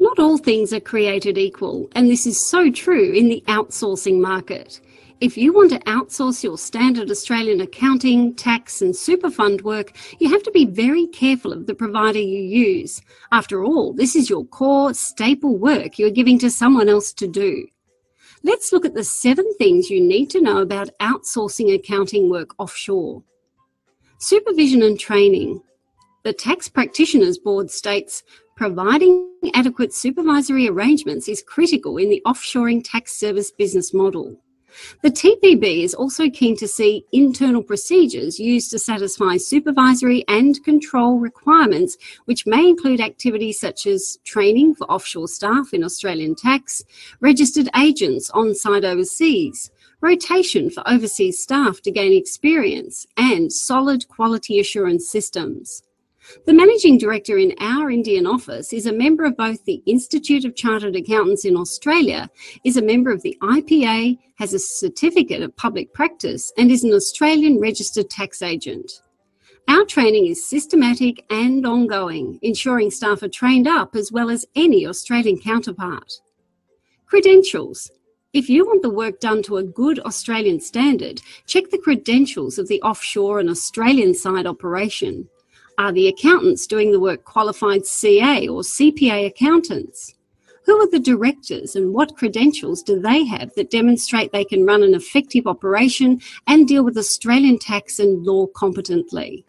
Not all things are created equal, and this is so true in the outsourcing market. If you want to outsource your standard Australian accounting, tax and super fund work, you have to be very careful of the provider you use. After all, this is your core, staple work you're giving to someone else to do. Let's look at the 7 things you need to know about outsourcing accounting work offshore. Supervision and training. The Tax Practitioners Board states, providing adequate supervisory arrangements is critical in the offshoring tax service business model. The TPB is also keen to see internal procedures used to satisfy supervisory and control requirements, which may include activities such as training for offshore staff in Australian tax, registered agents on site overseas, rotation for overseas staff to gain experience, and solid quality assurance systems. The Managing Director in our Indian office is a member of both the Institute of Chartered Accountants in Australia, is a member of the IPA, has a certificate of public practice, and is an Australian registered tax agent. Our training is systematic and ongoing, ensuring staff are trained up as well as any Australian counterpart. Credentials. If you want the work done to a good Australian standard, check the credentials of the offshore and Australian side operation. Are the accountants doing the work qualified CA or CPA accountants? Who are the directors and what credentials do they have that demonstrate they can run an effective operation and deal with Australian tax and law competently?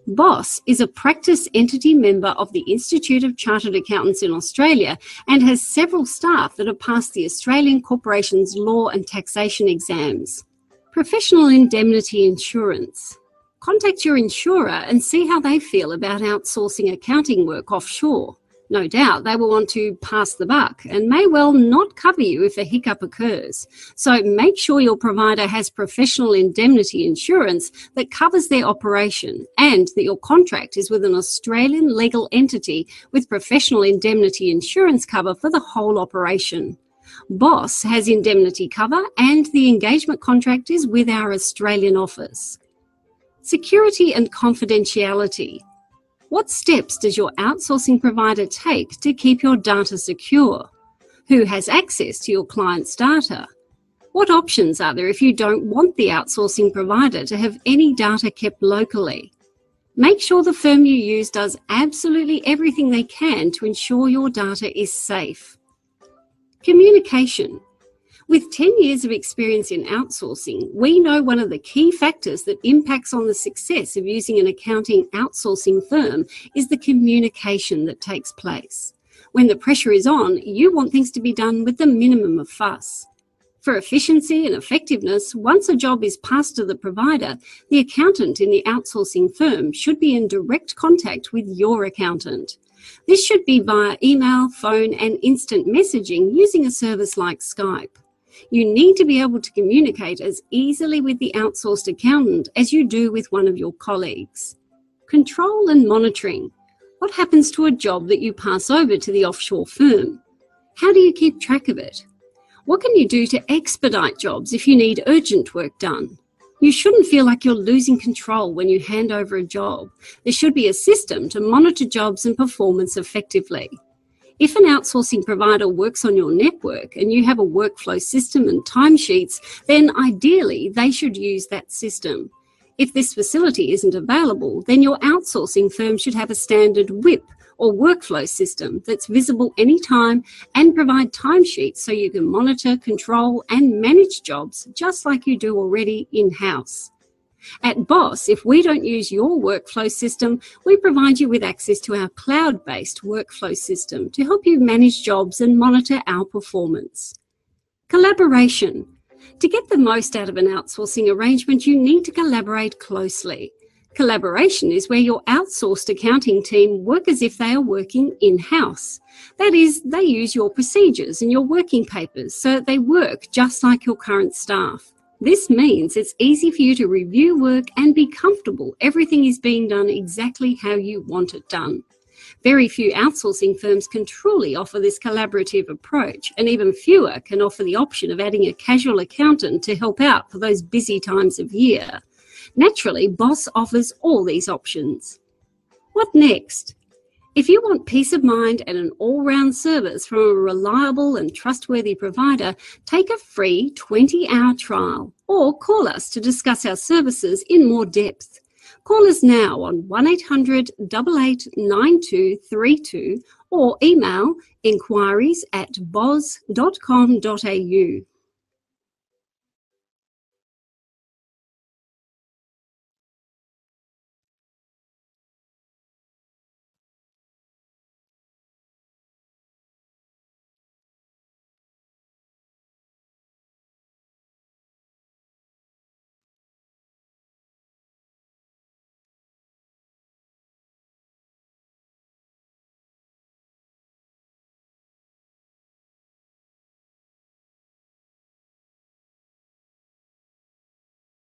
BOSS is a practice entity member of the Institute of Chartered Accountants in Australia and has several staff that have passed the Australian Corporations Law and Taxation exams. Professional indemnity insurance. Contact your insurer and see how they feel about outsourcing accounting work offshore. No doubt they will want to pass the buck and may well not cover you if a hiccup occurs. So make sure your provider has professional indemnity insurance that covers their operation and that your contract is with an Australian legal entity with professional indemnity insurance cover for the whole operation. BOSS has indemnity cover and the engagement contract is with our Australian office. Security and confidentiality. What steps does your outsourcing provider take to keep your data secure? Who has access to your client's data? What options are there if you don't want the outsourcing provider to have any data kept locally? Make sure the firm you use does absolutely everything they can to ensure your data is safe. Communication. With 10 years of experience in outsourcing, we know one of the key factors that impacts on the success of using an accounting outsourcing firm is the communication that takes place. When the pressure is on, you want things to be done with the minimum of fuss. For efficiency and effectiveness, once a job is passed to the provider, the accountant in the outsourcing firm should be in direct contact with your accountant. This should be via email, phone, and instant messaging using a service like Skype. You need to be able to communicate as easily with the outsourced accountant as you do with one of your colleagues. Control and monitoring. What happens to a job that you pass over to the offshore firm? How do you keep track of it? What can you do to expedite jobs if you need urgent work done? You shouldn't feel like you're losing control when you hand over a job. There should be a system to monitor jobs and performance effectively. If an outsourcing provider works on your network and you have a workflow system and timesheets, then ideally they should use that system. If this facility isn't available, then your outsourcing firm should have a standard WIP or workflow system that's visible anytime and provide timesheets so you can monitor, control and manage jobs just like you do already in-house. At BOSS, if we don't use your workflow system, we provide you with access to our cloud-based workflow system to help you manage jobs and monitor our performance. Collaboration. To get the most out of an outsourcing arrangement, you need to collaborate closely. Collaboration is where your outsourced accounting team work as if they are working in-house. That is, they use your procedures and your working papers so that they work just like your current staff. This means it's easy for you to review work and be comfortable everything is being done exactly how you want it done. Very few outsourcing firms can truly offer this collaborative approach, and even fewer can offer the option of adding a casual accountant to help out for those busy times of year. Naturally, BOSS offers all these options. What next? If you want peace of mind and an all-round service from a reliable and trustworthy provider, take a free 20-hour trial or call us to discuss our services in more depth. Call us now on 1800 889232 or email inquiries@boz.com.au.